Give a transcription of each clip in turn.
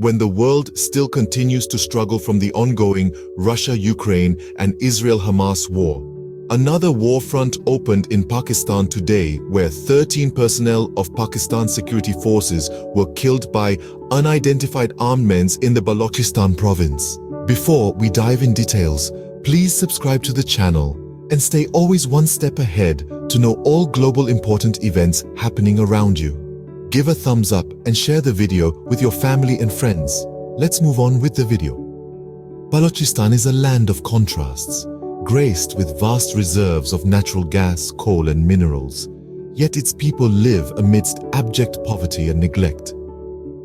when the world still continues to struggle from the ongoing Russia-Ukraine and Israel-Hamas war. Another war front opened in Pakistan today, where 13 personnel of Pakistan security forces were killed by unidentified armed men in the Balochistan Province. Before we dive in details, please subscribe to the channel and stay always one step ahead to know all global important events happening around you. Give a thumbs up and share the video with your family and friends. Let's move on with the video. Balochistan is a land of contrasts, graced with vast reserves of natural gas, coal and minerals. Yet its people live amidst abject poverty and neglect.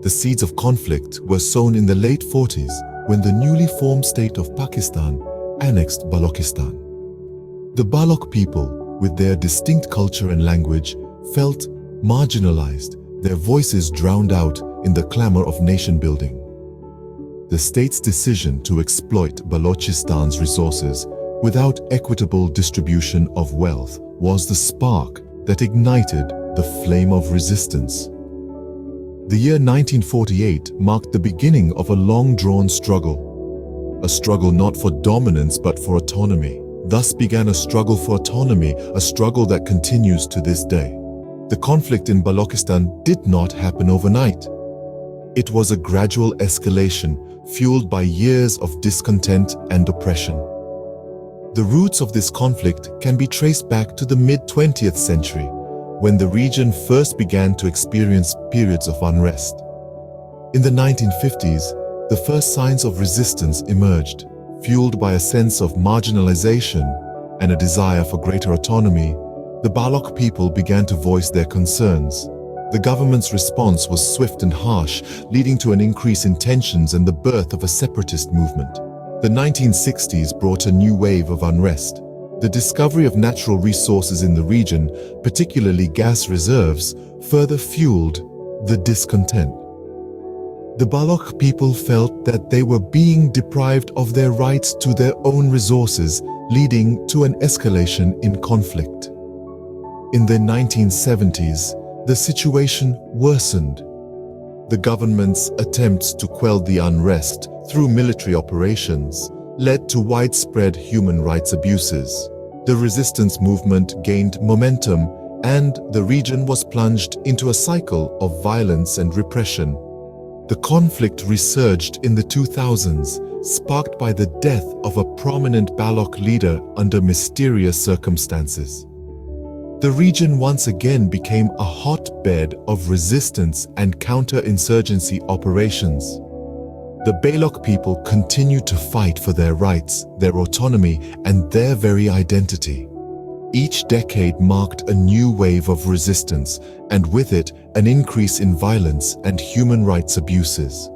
The seeds of conflict were sown in the late 40s when the newly formed state of Pakistan annexed Balochistan. The Baloch people, with their distinct culture and language, felt marginalized, their voices drowned out in the clamor of nation-building. The state's decision to exploit Balochistan's resources without equitable distribution of wealth was the spark that ignited the flame of resistance. The year 1948 marked the beginning of a long-drawn struggle. A struggle not for dominance but for autonomy. Thus began a struggle for autonomy, a struggle that continues to this day. The conflict in Balochistan did not happen overnight. It was a gradual escalation fueled by years of discontent and oppression. The roots of this conflict can be traced back to the mid-20th century, when the region first began to experience periods of unrest. In the 1950s, the first signs of resistance emerged, fueled by a sense of marginalization and a desire for greater autonomy. The Baloch people began to voice their concerns. The government's response was swift and harsh, leading to an increase in tensions and the birth of a separatist movement. The 1960s brought a new wave of unrest. The discovery of natural resources in the region, particularly gas reserves, further fueled the discontent. The Baloch people felt that they were being deprived of their rights to their own resources, leading to an escalation in conflict. In the 1970s, the situation worsened. The government's attempts to quell the unrest through military operations led to widespread human rights abuses. The resistance movement gained momentum, and the region was plunged into a cycle of violence and repression. The conflict resurged in the 2000s, sparked by the death of a prominent Baloch leader under mysterious circumstances. The region once again became a hotbed of resistance and counterinsurgency operations. The Baloch people continued to fight for their rights, their autonomy, and their very identity. Each decade marked a new wave of resistance, and with it, an increase in violence and human rights abuses.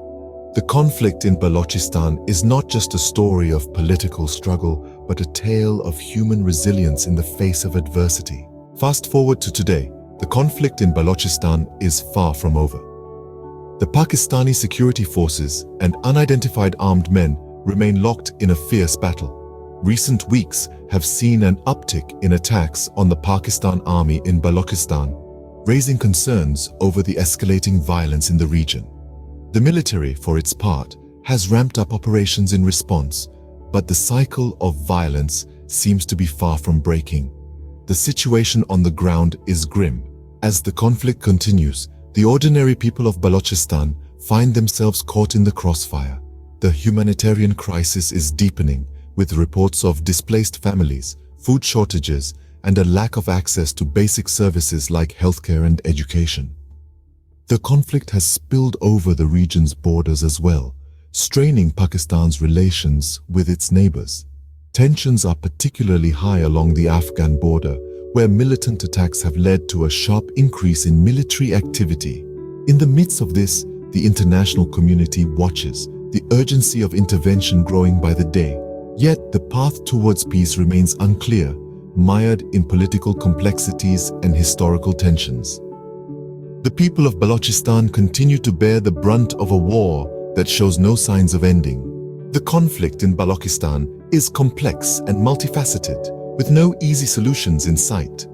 The conflict in Balochistan is not just a story of political struggle, but a tale of human resilience in the face of adversity. Fast forward to today, the conflict in Balochistan is far from over. The Pakistani security forces and unidentified armed men remain locked in a fierce battle. Recent weeks have seen an uptick in attacks on the Pakistan Army in Balochistan, raising concerns over the escalating violence in the region. The military, for its part, has ramped up operations in response, but the cycle of violence seems to be far from breaking. The situation on the ground is grim. As the conflict continues, the ordinary people of Balochistan find themselves caught in the crossfire. The humanitarian crisis is deepening, with reports of displaced families, food shortages, and a lack of access to basic services like healthcare and education. The conflict has spilled over the region's borders as well, straining Pakistan's relations with its neighbors. Tensions are particularly high along the Afghan border, where militant attacks have led to a sharp increase in military activity. In the midst of this, the international community watches, the urgency of intervention growing by the day. Yet the path towards peace remains unclear, mired in political complexities and historical tensions. The people of Balochistan continue to bear the brunt of a war that shows no signs of ending. The conflict in Balochistan is complex and multifaceted, with no easy solutions in sight.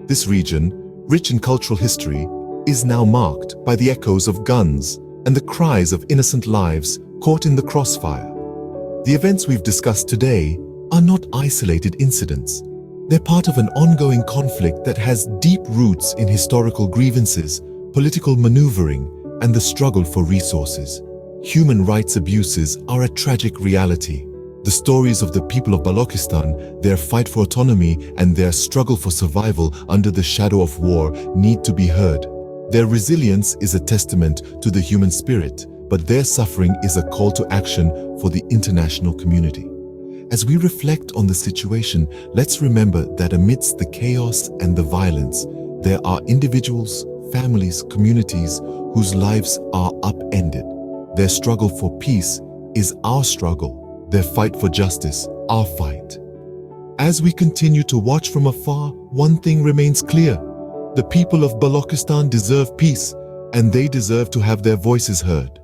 This region, rich in cultural history, is now marked by the echoes of guns, and the cries of innocent lives caught in the crossfire. The events we've discussed today are not isolated incidents. They're part of an ongoing conflict that has deep roots in historical grievances, political maneuvering, and the struggle for resources. Human rights abuses are a tragic reality. The stories of the people of Balochistan, their fight for autonomy, and their struggle for survival under the shadow of war need to be heard. Their resilience is a testament to the human spirit, but their suffering is a call to action for the international community. As we reflect on the situation, let's remember that amidst the chaos and the violence, there are individuals, families, communities whose lives are upended. Their struggle for peace is our struggle, their fight for justice, our fight. As we continue to watch from afar, one thing remains clear. The people of Balochistan deserve peace, and they deserve to have their voices heard.